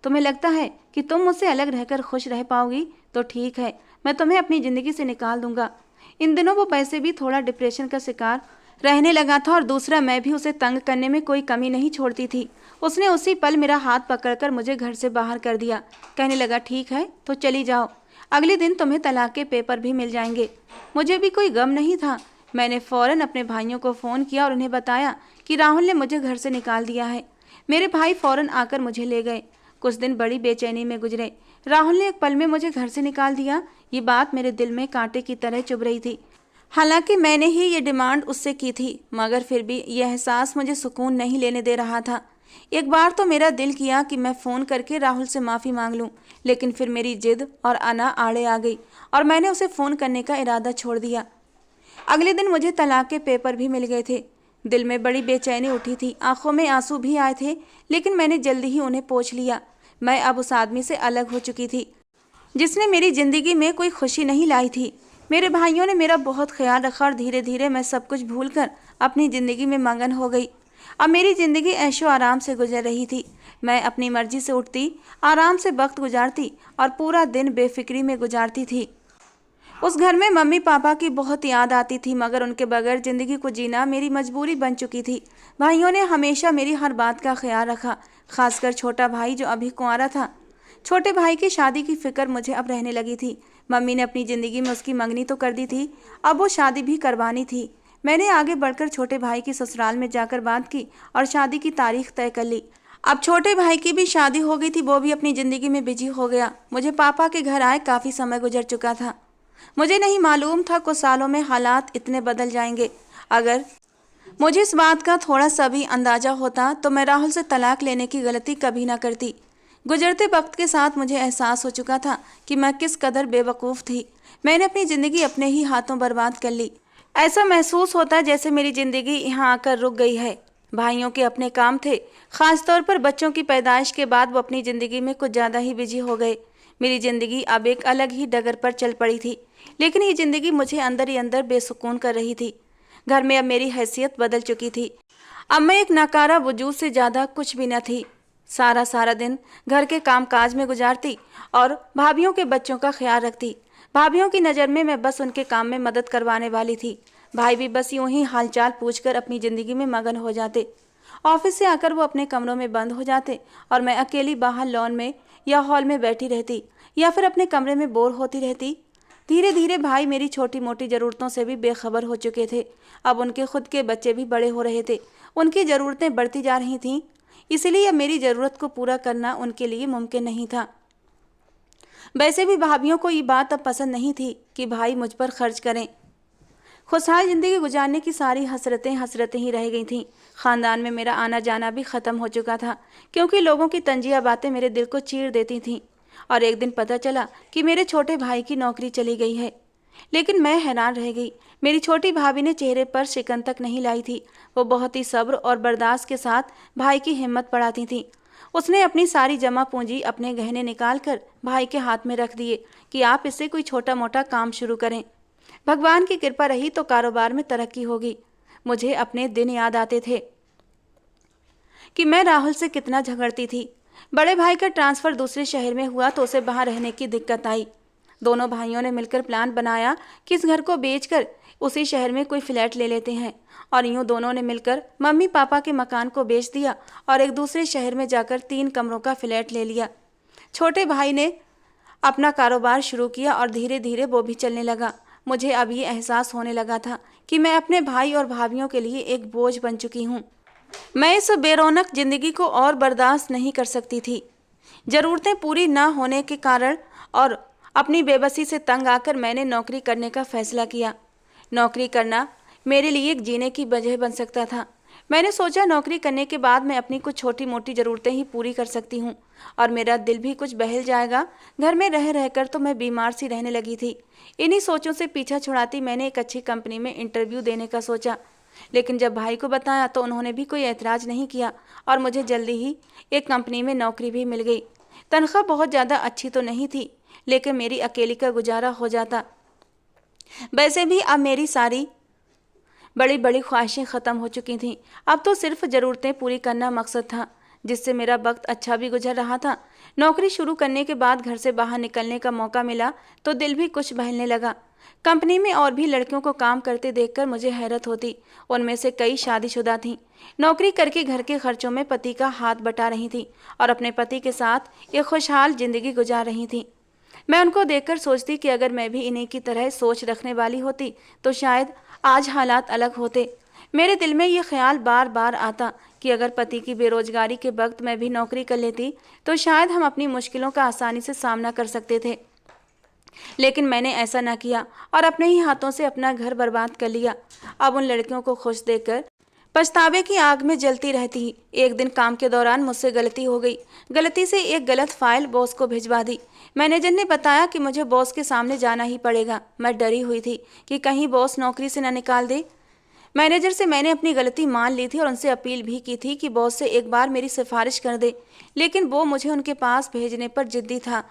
तुम्हें लगता है कि तुम मुझसे अलग रहकर खुश रह पाओगी? तो ठीक है, मैं तुम्हें अपनी ज़िंदगी से निकाल दूंगा। इन दिनों वो पैसे भी थोड़ा डिप्रेशन का शिकार रहने लगा था, और दूसरा मैं भी उसे तंग करने में कोई कमी नहीं छोड़ती थी। उसने उसी पल मेरा हाथ पकड़कर मुझे घर से बाहर कर दिया। कहने लगा, ठीक है तो चली जाओ, अगले दिन तुम्हें तलाक के पेपर भी मिल जाएंगे। मुझे भी कोई गम नहीं था। मैंने फ़ौरन अपने भाइयों को फ़ोन किया और उन्हें बताया कि राहुल ने मुझे घर से निकाल दिया है। मेरे भाई फ़ौरन आकर मुझे ले गए। कुछ दिन बड़ी बेचैनी में गुजरे। राहुल ने एक पल में मुझे घर से निकाल दिया, ये बात मेरे दिल में कांटे की तरह चुभ रही थी। हालांकि मैंने ही ये डिमांड उससे की थी, मगर फिर भी यह एहसास मुझे सुकून नहीं लेने दे रहा था। एक बार तो मेरा दिल किया कि मैं फ़ोन करके राहुल से माफ़ी मांग लूं, लेकिन फिर मेरी जिद और अना आड़े आ गई और मैंने उसे फ़ोन करने का इरादा छोड़ दिया। अगले दिन मुझे तलाक के पेपर भी मिल गए थे। दिल में बड़ी बेचैनी उठी थी, आंखों में आंसू भी आए थे, लेकिन मैंने जल्दी ही उन्हें पोंछ लिया। मैं अब उस आदमी से अलग हो चुकी थी जिसने मेरी ज़िंदगी में कोई खुशी नहीं लाई थी। मेरे भाइयों ने मेरा बहुत ख्याल रखा और धीरे धीरे मैं सब कुछ भूलकर अपनी ज़िंदगी में मगन हो गई। अब मेरी ज़िंदगी ऐशो आराम से गुजर रही थी। मैं अपनी मर्जी से उठती, आराम से वक्त गुजारती और पूरा दिन बेफिक्री में गुजारती थी। उस घर में मम्मी पापा की बहुत याद आती थी, मगर उनके बगैर ज़िंदगी को जीना मेरी मजबूरी बन चुकी थी। भाइयों ने हमेशा मेरी हर बात का ख्याल रखा, खासकर छोटा भाई जो अभी कुंवारा था। छोटे भाई की शादी की फिक्र मुझे अब रहने लगी थी। मम्मी ने अपनी ज़िंदगी में उसकी मंगनी तो कर दी थी, अब वो शादी भी करवानी थी। मैंने आगे बढ़कर छोटे भाई की ससुराल में जाकर बात की और शादी की तारीख तय कर ली। अब छोटे भाई की भी शादी हो गई थी, वो भी अपनी ज़िंदगी में बिजी हो गया। मुझे पापा के घर आए काफ़ी समय गुजर चुका था। मुझे नहीं मालूम था कुछ सालों में हालात इतने बदल जाएंगे। अगर मुझे इस बात का थोड़ा सा भी अंदाज़ा होता तो मैं राहुल से तलाक लेने की गलती कभी ना करती। गुजरते वक्त के साथ मुझे एहसास हो चुका था कि मैं किस कदर बेवकूफ़ थी। मैंने अपनी ज़िंदगी अपने ही हाथों बर्बाद कर ली। ऐसा महसूस होता जैसे मेरी ज़िंदगी यहाँ आकर रुक गई है। भाइयों के अपने काम थे, ख़ास तौर पर बच्चों की पैदाइश के बाद वो अपनी ज़िंदगी में कुछ ज़्यादा ही बिजी हो गए। मेरी ज़िंदगी अब एक अलग ही डगर पर चल पड़ी थी, लेकिन ये ज़िंदगी मुझे अंदर ही अंदर बेसुकून कर रही थी। घर में अब मेरी हैसियत बदल चुकी थी। अब मैं एक नाकारा वजूद से ज़्यादा कुछ भी न थी। सारा दिन घर के कामकाज में गुजारती और भाभीयों के बच्चों का ख्याल रखती। भाभीयों की नज़र में मैं बस उनके काम में मदद करवाने वाली थी। भाई भी बस यूं ही हालचाल पूछकर अपनी ज़िंदगी में मगन हो जाते। ऑफिस से आकर वो अपने कमरों में बंद हो जाते और मैं अकेली बाहर लॉन में या हॉल में बैठी रहती या फिर अपने कमरे में बोर होती रहती। धीरे धीरे भाई मेरी छोटी मोटी ज़रूरतों से भी बेखबर हो चुके थे। अब उनके खुद के बच्चे भी बड़े हो रहे थे, उनकी ज़रूरतें बढ़ती जा रही थीं, इसलिए अब मेरी ज़रूरत को पूरा करना उनके लिए मुमकिन नहीं था। वैसे भी भाभीयों को ये बात अब पसंद नहीं थी कि भाई मुझ पर खर्च करें। खुशहाल ज़िंदगी गुजारने की सारी हसरतें ही रह गई थीं। ख़ानदान में मेरा आना जाना भी ख़त्म हो चुका था, क्योंकि लोगों की तंजिया बातें मेरे दिल को चीर देती थीं। और एक दिन पता चला कि मेरे छोटे भाई की नौकरी चली गई है। लेकिन मैं हैरान रह गई। मेरी छोटी भाभी ने चेहरे पर शिकन तक नहीं लाई थी। वो बहुत ही सब्र और बर्दाश्त के साथ भाई की हिम्मत बढ़ाती थी। उसने अपनी सारी जमा पूंजी, अपने गहने निकाल कर भाई के हाथ में रख दिए कि आप इससे कोई छोटा मोटा काम शुरू करें। भगवान की कृपा रही तो कारोबार में तरक्की होगी। मुझे अपने दिन याद आते थे कि मैं राहुल से कितना झगड़ती थी। बड़े भाई का ट्रांसफ़र दूसरे शहर में हुआ तो उसे वहाँ रहने की दिक्कत आई। दोनों भाइयों ने मिलकर प्लान बनाया कि इस घर को बेचकर उसी शहर में कोई फ्लैट ले लेते हैं, और यूं दोनों ने मिलकर मम्मी पापा के मकान को बेच दिया और एक दूसरे शहर में जाकर 3 कमरों का फ्लैट ले लिया। छोटे भाई ने अपना कारोबार शुरू किया और धीरे धीरे वो भी चलने लगा। मुझे अब ये एहसास होने लगा था कि मैं अपने भाई और भाभियों के लिए एक बोझ बन चुकी हूँ। मैं इस बेरौनक जिंदगी को और बर्दाश्त नहीं कर सकती थी। ज़रूरतें पूरी ना होने के कारण और अपनी बेबसी से तंग आकर मैंने नौकरी करने का फैसला किया। नौकरी करना मेरे लिए एक जीने की वजह बन सकता था। मैंने सोचा नौकरी करने के बाद मैं अपनी कुछ छोटी मोटी ज़रूरतें ही पूरी कर सकती हूँ और मेरा दिल भी कुछ बहल जाएगा। घर में रह रहकर तो मैं बीमार सी रहने लगी थी। इन्हीं सोचों से पीछा छुड़ाती मैंने एक अच्छी कंपनी में इंटरव्यू देने का सोचा। लेकिन जब भाई को बताया तो उन्होंने भी कोई ऐतराज़ नहीं किया और मुझे जल्दी ही एक कंपनी में नौकरी भी मिल गई। तनख्वाह बहुत ज़्यादा अच्छी तो नहीं थी, लेकिन मेरी अकेली का गुजारा हो जाता। वैसे भी अब मेरी सारी बड़ी बड़ी ख्वाहिशें ख़त्म हो चुकी थीं। अब तो सिर्फ ज़रूरतें पूरी करना मकसद था, जिससे मेरा वक्त अच्छा भी गुजर रहा था। नौकरी शुरू करने के बाद घर से बाहर निकलने का मौका मिला तो दिल भी कुछ बहलने लगा। कंपनी में और भी लड़कियों को काम करते देखकर मुझे हैरत होती। उनमें से कई शादीशुदा थीं, नौकरी करके घर के खर्चों में पति का हाथ बटा रही थीं और अपने पति के साथ एक खुशहाल ज़िंदगी गुजार रही थीं। मैं उनको देखकर सोचती कि अगर मैं भी इन्हीं की तरह सोच रखने वाली होती तो शायद आज हालात अलग होते। मेरे दिल में ये ख्याल बार बार आता कि अगर पति की बेरोजगारी के वक्त मैं भी नौकरी कर लेती तो शायद हम अपनी मुश्किलों का आसानी से सामना कर सकते थे। लेकिन मैंने ऐसा ना किया और अपने ही हाथों से अपना घर बर्बाद कर लिया। अब उन लड़कियों को खुश देखकर पछतावे की आग में जलती रहती। एक दिन काम के दौरान मुझसे गलती हो गई। गलती से एक गलत फाइल बॉस को भिजवा दी। मैनेजर ने बताया कि मुझे बॉस के सामने जाना ही पड़ेगा। मैं डरी हुई थी कि कहीं बॉस नौकरी से न निकाल दे। मैनेजर से मैंने अपनी गलती मान ली थी और उनसे अपील भी की थी कि बॉस से एक बार मेरी सिफारिश कर दे, लेकिन वो मुझे उनके पास भेजने पर जिद्दी था।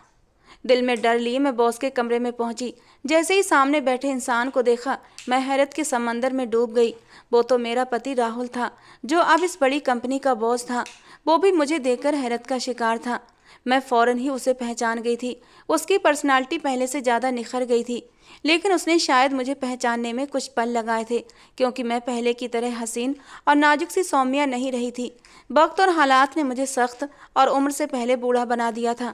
दिल में डर लिए मैं बॉस के कमरे में पहुंची। जैसे ही सामने बैठे इंसान को देखा, मैं हैरत के समंदर में डूब गई। वो तो मेरा पति राहुल था, जो अब इस बड़ी कंपनी का बॉस था। वो भी मुझे देखकर हैरत का शिकार था। मैं फ़ौरन ही उसे पहचान गई थी। उसकी पर्सनालिटी पहले से ज़्यादा निखर गई थी, लेकिन उसने शायद मुझे पहचानने में कुछ पल लगाए थे, क्योंकि मैं पहले की तरह हसीन और नाजुक सी सौम्या नहीं रही थी। वक्त और हालात ने मुझे सख्त और उम्र से पहले बूढ़ा बना दिया था।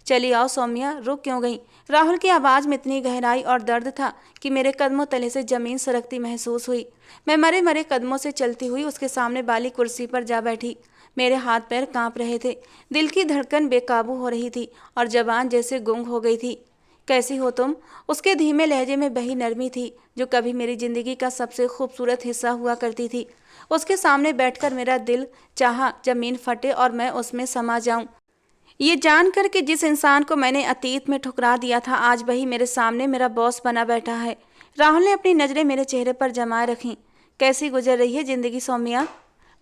चली आओ सौम्या, रुक क्यों गई? राहुल की आवाज़ में इतनी गहराई और दर्द था कि मेरे कदमों तले से ज़मीन सरकती महसूस हुई। मैं मरे मरे कदमों से चलती हुई उसके सामने वाली कुर्सी पर जा बैठी। मेरे हाथ पैर कांप रहे थे, दिल की धड़कन बेकाबू हो रही थी और जबान जैसे गुंग हो गई थी। कैसी हो तुम? उसके धीमे लहजे में बही नरमी थी जो कभी मेरी ज़िंदगी का सबसे खूबसूरत हिस्सा हुआ करती थी। उसके सामने बैठकर मेरा दिल चाहा ज़मीन फटे और मैं उसमें समा जाऊं। ये जानकर कि जिस इंसान को मैंने अतीत में ठुकरा दिया था, आज वही मेरे सामने मेरा बॉस बना बैठा है। राहुल ने अपनी नज़रें मेरे चेहरे पर जमाए रखीं। कैसी गुजर रही है ज़िंदगी सौम्या?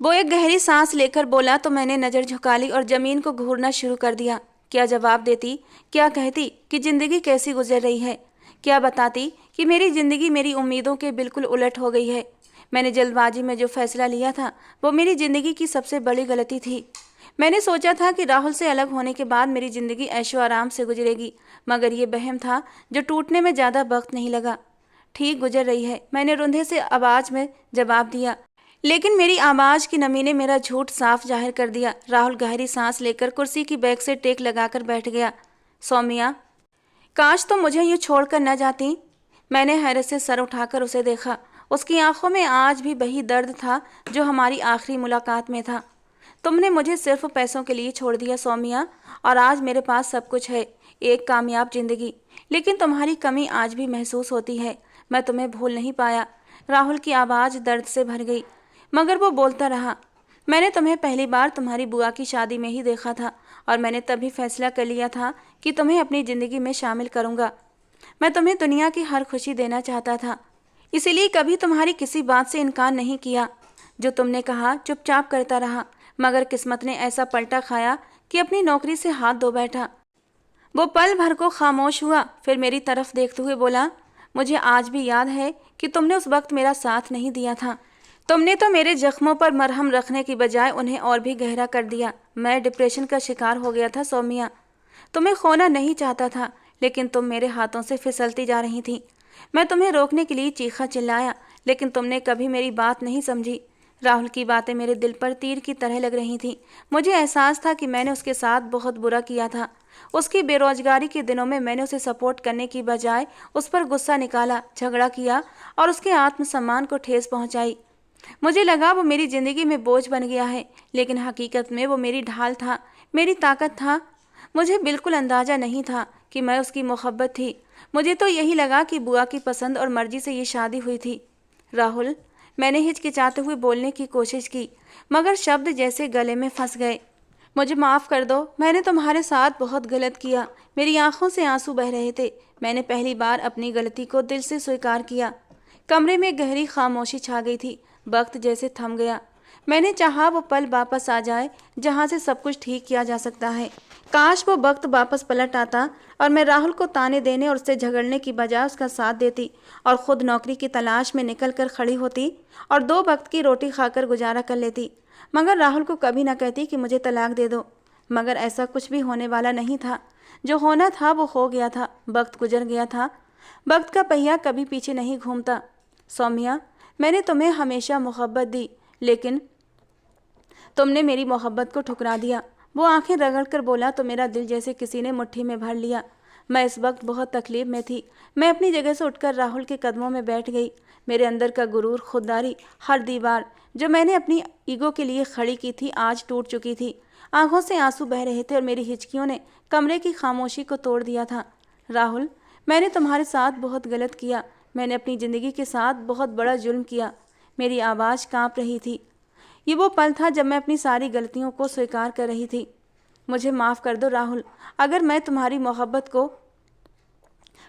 वो एक गहरी सांस लेकर बोला तो मैंने नज़र झुका ली और ज़मीन को घूरना शुरू कर दिया। क्या जवाब देती? क्या कहती कि ज़िंदगी कैसी गुजर रही है? क्या बताती कि मेरी ज़िंदगी मेरी उम्मीदों के बिल्कुल उलट हो गई है? मैंने जल्दबाजी में जो फैसला लिया था वो मेरी ज़िंदगी की सबसे बड़ी गलती थी। मैंने सोचा था कि राहुल से अलग होने के बाद मेरी ज़िंदगी ऐशो आराम से गुजरेगी, मगर ये वहम था जो टूटने में ज़्यादा वक्त नहीं लगा। ठीक गुजर रही है, मैंने रुंधे से आवाज़ में जवाब दिया, लेकिन मेरी आवाज़ की नमी ने मेरा झूठ साफ जाहिर कर दिया। राहुल गहरी सांस लेकर कुर्सी की बैक से टेक लगाकर बैठ गया। सौम्या, काश तुम मुझे यूँ छोड़कर न जाती। मैंने हैरत से सर उठाकर उसे देखा। उसकी आंखों में आज भी वही दर्द था जो हमारी आखिरी मुलाकात में था। तुमने मुझे सिर्फ पैसों के लिए छोड़ दिया सौम्या, और आज मेरे पास सब कुछ है, एक कामयाब जिंदगी, लेकिन तुम्हारी कमी आज भी महसूस होती है। मैं तुम्हें भूल नहीं पाया। राहुल की आवाज़ दर्द से भर गई, मगर वो बोलता रहा। मैंने तुम्हें पहली बार तुम्हारी बुआ की शादी में ही देखा था और मैंने तभी फैसला कर लिया था कि तुम्हें अपनी ज़िंदगी में शामिल करूँगा। मैं तुम्हें दुनिया की हर खुशी देना चाहता था, इसीलिए कभी तुम्हारी किसी बात से इनकार नहीं किया। जो तुमने कहा चुपचाप करता रहा, मगर किस्मत ने ऐसा पलटा खाया कि अपनी नौकरी से हाथ धो बैठा। वो पल भर को खामोश हुआ, फिर मेरी तरफ देखते हुए बोला, मुझे आज भी याद है कि तुमने उस वक्त मेरा साथ नहीं दिया था। तुमने तो मेरे जख्मों पर मरहम रखने की बजाय उन्हें और भी गहरा कर दिया। मैं डिप्रेशन का शिकार हो गया था सौम्या। तुम्हें खोना नहीं चाहता था, लेकिन तुम मेरे हाथों से फिसलती जा रही थी। मैं तुम्हें रोकने के लिए चीखा चिल्लाया, लेकिन तुमने कभी मेरी बात नहीं समझी। राहुल की बातें मेरे दिल पर तीर की तरह लग रही थीं। मुझे एहसास था कि मैंने उसके साथ बहुत बुरा किया था। उसकी बेरोजगारी के दिनों में मैंने उसे सपोर्ट करने की बजाय उस पर गुस्सा निकाला, झगड़ा किया और उसके आत्मसम्मान को ठेस पहुंचाई। मुझे लगा वो मेरी ज़िंदगी में बोझ बन गया है, लेकिन हकीकत में वो मेरी ढाल था, मेरी ताकत था। मुझे बिल्कुल अंदाज़ा नहीं था कि मैं उसकी मोहब्बत थी। मुझे तो यही लगा कि बुआ की पसंद और मर्जी से ये शादी हुई थी। राहुल, मैंने हिचकिचाते हुए बोलने की कोशिश की, मगर शब्द जैसे गले में फंस गए। मुझे माफ़ कर दो, मैंने तुम्हारे साथ बहुत गलत किया। मेरी आंखों से आंसू बह रहे थे। मैंने पहली बार अपनी गलती को दिल से स्वीकार किया। कमरे में गहरी खामोशी छा गई थी। वक्त जैसे थम गया। मैंने चाहा वो पल वापस आ जाए जहाँ से सब कुछ ठीक किया जा सकता है। काश वो वक्त वापस पलट आता और मैं राहुल को ताने देने और उससे झगड़ने की बजाय उसका साथ देती और ख़ुद नौकरी की तलाश में निकल कर खड़ी होती और 2 वक्त की रोटी खाकर गुजारा कर लेती। मगर राहुल को कभी ना कहती कि मुझे तलाक दे दो। मगर ऐसा कुछ भी होने वाला नहीं था। जो होना था वो हो गया था। वक्त गुजर गया था। वक्त का पहिया कभी पीछे नहीं घूमता। सौम्या, मैंने तुम्हें हमेशा मोहब्बत दी, लेकिन तुमने मेरी मोहब्बत को ठुकरा दिया। वो आंखें रगड़ कर बोला तो मेरा दिल जैसे किसी ने मुट्ठी में भर लिया। मैं इस वक्त बहुत तकलीफ में थी। मैं अपनी जगह से उठकर राहुल के कदमों में बैठ गई। मेरे अंदर का गुरूर, खुददारी, हर दीवार जो मैंने अपनी ईगो के लिए खड़ी की थी आज टूट चुकी थी। आंखों से आंसू बह रहे थे और मेरी हिचकियों ने कमरे की खामोशी को तोड़ दिया था। राहुल, मैंने तुम्हारे साथ बहुत गलत किया। मैंने अपनी ज़िंदगी के साथ बहुत बड़ा जुल्म किया। मेरी आवाज़ कांप रही थी। ये वो पल था जब मैं अपनी सारी गलतियों को स्वीकार कर रही थी। मुझे माफ़ कर दो राहुल। अगर मैं तुम्हारी मोहब्बत को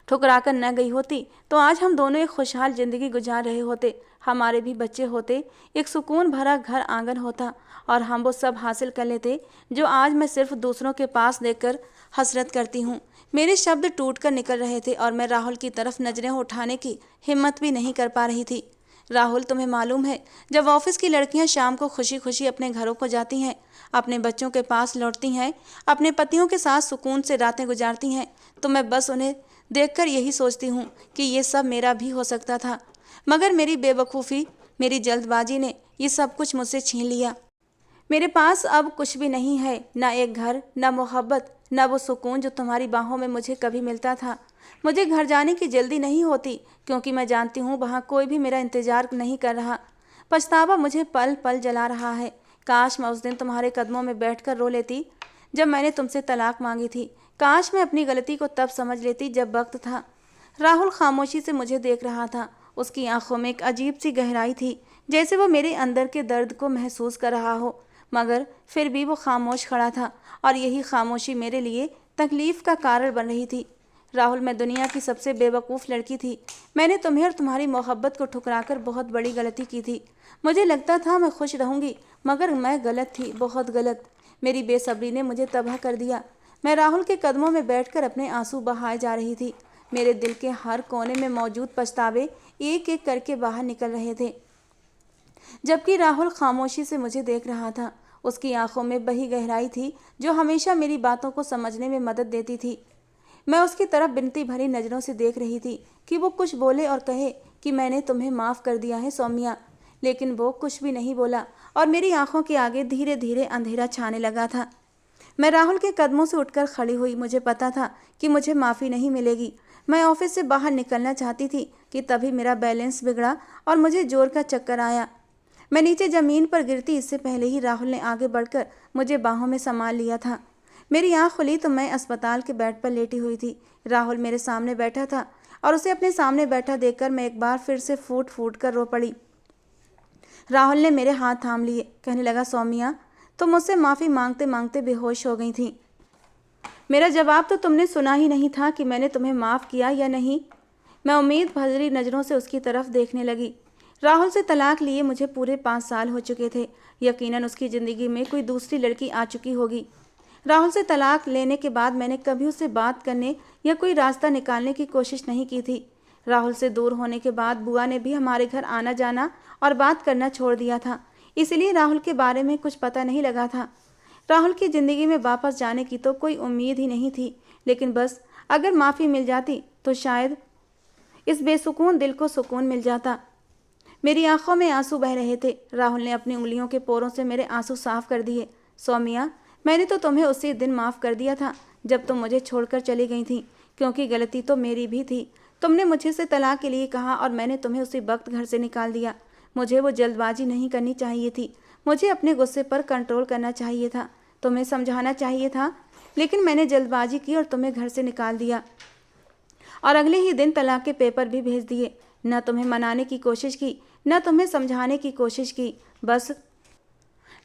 ठुकरा कर न गई होती तो आज हम दोनों एक खुशहाल ज़िंदगी गुजार रहे होते। हमारे भी बच्चे होते, एक सुकून भरा घर आंगन होता और हम वो सब हासिल कर लेते जो आज मैं सिर्फ दूसरों के पास देखकर हसरत करती हूँ। मेरे शब्द टूट कर निकल रहे थे और मैं राहुल की तरफ नज़रें उठाने की हिम्मत भी नहीं कर पा रही थी। राहुल, तुम्हें मालूम है, जब ऑफिस की लड़कियां शाम को खुशी खुशी अपने घरों को जाती हैं, अपने बच्चों के पास लौटती हैं, अपने पतियों के साथ सुकून से रातें गुजारती हैं, तो मैं बस उन्हें देखकर यही सोचती हूँ कि ये सब मेरा भी हो सकता था। मगर मेरी बेवकूफ़ी, मेरी जल्दबाजी ने ये सब कुछ मुझसे छीन लिया। मेरे पास अब कुछ भी नहीं है, ना एक घर, ना मोहब्बत, ना वो सुकून जो तुम्हारी बाहों में मुझे कभी मिलता था। मुझे घर जाने की जल्दी नहीं होती, क्योंकि मैं जानती हूँ वहाँ कोई भी मेरा इंतज़ार नहीं कर रहा। पछतावा मुझे पल पल जला रहा है। काश मैं उस दिन तुम्हारे कदमों में बैठकर रो लेती जब मैंने तुमसे तलाक मांगी थी। काश मैं अपनी गलती को तब समझ लेती जब वक्त था। राहुल खामोशी से मुझे देख रहा था। उसकी आंखों में एक अजीब सी गहराई थी, जैसे वो मेरे अंदर के दर्द को महसूस कर रहा हो। मगर फिर भी वो खामोश खड़ा था और यही खामोशी मेरे लिए तकलीफ़ का कारण बन रही थी। राहुल, मैं दुनिया की सबसे बेवकूफ़ लड़की थी। मैंने तुम्हें और तुम्हारी मोहब्बत को ठुकराकर बहुत बड़ी गलती की थी। मुझे लगता था मैं खुश रहूँगी, मगर मैं गलत थी, बहुत गलत। मेरी बेसब्री ने मुझे तबाह कर दिया। मैं राहुल के कदमों में बैठकर अपने आंसू बहाए जा रही थी। मेरे दिल के हर कोने में मौजूद पछतावे एक एक करके बाहर निकल रहे थे, जबकि राहुल खामोशी से मुझे देख रहा था। उसकी आंखों में वही गहराई थी जो हमेशा मेरी बातों को समझने में मदद देती थी। मैं उसकी तरफ बिनती भरी नज़रों से देख रही थी कि वो कुछ बोले और कहे कि मैंने तुम्हें माफ़ कर दिया है सौम्या, लेकिन वो कुछ भी नहीं बोला और मेरी आंखों के आगे धीरे धीरे अंधेरा छाने लगा था। मैं राहुल के कदमों से उठकर खड़ी हुई। मुझे पता था कि मुझे माफ़ी नहीं मिलेगी। मैं ऑफिस से बाहर निकलना चाहती थी कि तभी मेरा बैलेंस बिगड़ा और मुझे जोर का चक्कर आया। मैं नीचे ज़मीन पर गिरती इससे पहले ही राहुल ने आगे बढ़कर मुझे बाहों में संभाल लिया था। मेरी आँख खुली तो मैं अस्पताल के बेड पर लेटी हुई थी। राहुल मेरे सामने बैठा था और उसे अपने सामने बैठा देखकर मैं एक बार फिर से फूट फूट कर रो पड़ी। राहुल ने मेरे हाथ थाम लिए, कहने लगा, सौम्या, तुम मुझसे माफ़ी मांगते मांगते बेहोश हो गई थी। मेरा जवाब तो तुमने सुना ही नहीं था कि मैंने तुम्हें माफ़ किया या नहीं। मैं उम्मीद भरी नज़रों से उसकी तरफ देखने लगी। राहुल से तलाक लिए मुझे पूरे 5 साल हो चुके थे। यकीनन उसकी ज़िंदगी में कोई दूसरी लड़की आ चुकी होगी। राहुल से तलाक लेने के बाद मैंने कभी उससे बात करने या कोई रास्ता निकालने की कोशिश नहीं की थी। राहुल से दूर होने के बाद बुआ ने भी हमारे घर आना जाना और बात करना छोड़ दिया था, इसलिए राहुल के बारे में कुछ पता नहीं लगा था। राहुल की ज़िंदगी में वापस जाने की तो कोई उम्मीद ही नहीं थी, लेकिन बस अगर माफ़ी मिल जाती तो शायद इस बेसुकून दिल को सुकून मिल जाता। मेरी आंखों में आंसू बह रहे थे। राहुल ने अपनी उंगलियों के पोरों से मेरे आंसू साफ कर दिए। सौम्या, मैंने तो तुम्हें उसी दिन माफ़ कर दिया था जब तुम मुझे छोड़कर चली गई थी, क्योंकि गलती तो मेरी भी थी। तुमने मुझे से तलाक के लिए कहा और मैंने तुम्हें उसी वक्त घर से निकाल दिया। मुझे वो जल्दबाजी नहीं करनी चाहिए थी। मुझे अपने गुस्से पर कंट्रोल करना चाहिए था, तुम्हें समझाना चाहिए था, लेकिन मैंने जल्दबाजी की और तुम्हें घर से निकाल दिया और अगले ही दिन तलाक के पेपर भी भेज दिए। न तुम्हें मनाने की कोशिश की, न तुम्हें समझाने की कोशिश की, बस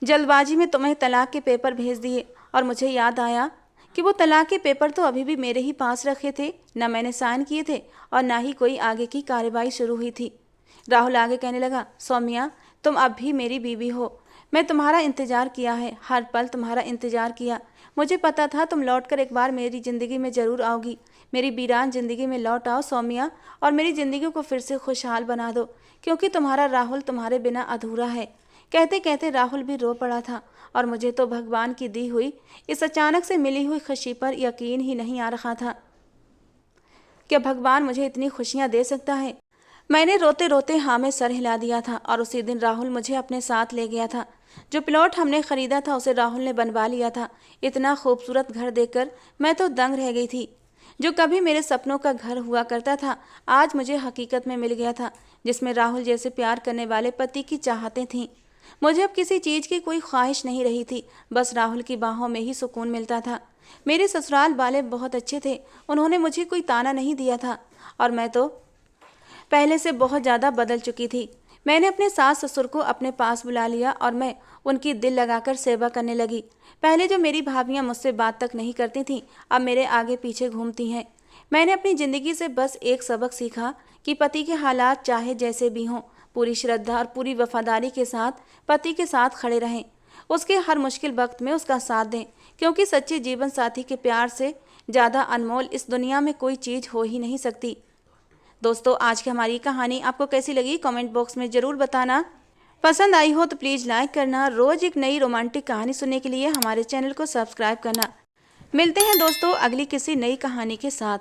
जल्दबाजी में तुम्हें तलाक के पेपर भेज दिए। और मुझे याद आया कि वो तलाक के पेपर तो अभी भी मेरे ही पास रखे थे, न मैंने साइन किए थे और ना ही कोई आगे की कार्रवाई शुरू हुई थी। राहुल आगे कहने लगा, सौम्या, तुम अब भी मेरी बीवी हो। मैं तुम्हारा इंतज़ार किया है, हर पल तुम्हारा इंतज़ार किया। मुझे पता था तुम लौटकर एक बार मेरी ज़िंदगी में ज़रूर आओगी। मेरी वीरान ज़िंदगी में लौट आओ सौम्या, और मेरी ज़िंदगी को फिर से खुशहाल बना दो, क्योंकि तुम्हारा राहुल तुम्हारे बिना अधूरा है। कहते कहते राहुल भी रो पड़ा था और मुझे तो भगवान की दी हुई इस अचानक से मिली हुई खुशी पर यकीन ही नहीं आ रहा था। क्या भगवान मुझे इतनी खुशियाँ दे सकता है? मैंने रोते रोते हाँ में सर हिला दिया था और उसी दिन राहुल मुझे अपने साथ ले गया था। जो प्लॉट हमने ख़रीदा था उसे राहुल ने बनवा लिया था। इतना खूबसूरत घर देखकर मैं तो दंग रह गई थी। जो कभी मेरे सपनों का घर हुआ करता था, आज मुझे हकीकत में मिल गया था, जिसमें राहुल जैसे प्यार करने वाले पति की चाहतें थीं। मुझे अब किसी चीज़ की कोई ख्वाहिश नहीं रही थी, बस राहुल की बाहों में ही सुकून मिलता था। मेरे ससुराल वाले बहुत अच्छे थे, उन्होंने मुझे कोई ताना नहीं दिया था और मैं तो पहले से बहुत ज़्यादा बदल चुकी थी। मैंने अपने सास ससुर को अपने पास बुला लिया और मैं उनकी दिल लगाकर सेवा करने लगी। पहले जो मेरी भाभियाँ मुझसे बात तक नहीं करती थीं, अब मेरे आगे पीछे घूमती हैं। मैंने अपनी ज़िंदगी से बस एक सबक सीखा कि पति के हालात चाहे जैसे भी हों, पूरी श्रद्धा और पूरी वफादारी के साथ पति के साथ खड़े रहें, उसके हर मुश्किल वक्त में उसका साथ दें, क्योंकि सच्चे जीवन साथी के प्यार से ज़्यादा अनमोल इस दुनिया में कोई चीज़ हो ही नहीं सकती। दोस्तों, आज की हमारी कहानी आपको कैसी लगी कमेंट बॉक्स में ज़रूर बताना। पसंद आई हो तो प्लीज़ लाइक करना। रोज़ एक नई रोमांटिक कहानी सुनने के लिए हमारे चैनल को सब्सक्राइब करना। मिलते हैं दोस्तों अगली किसी नई कहानी के साथ।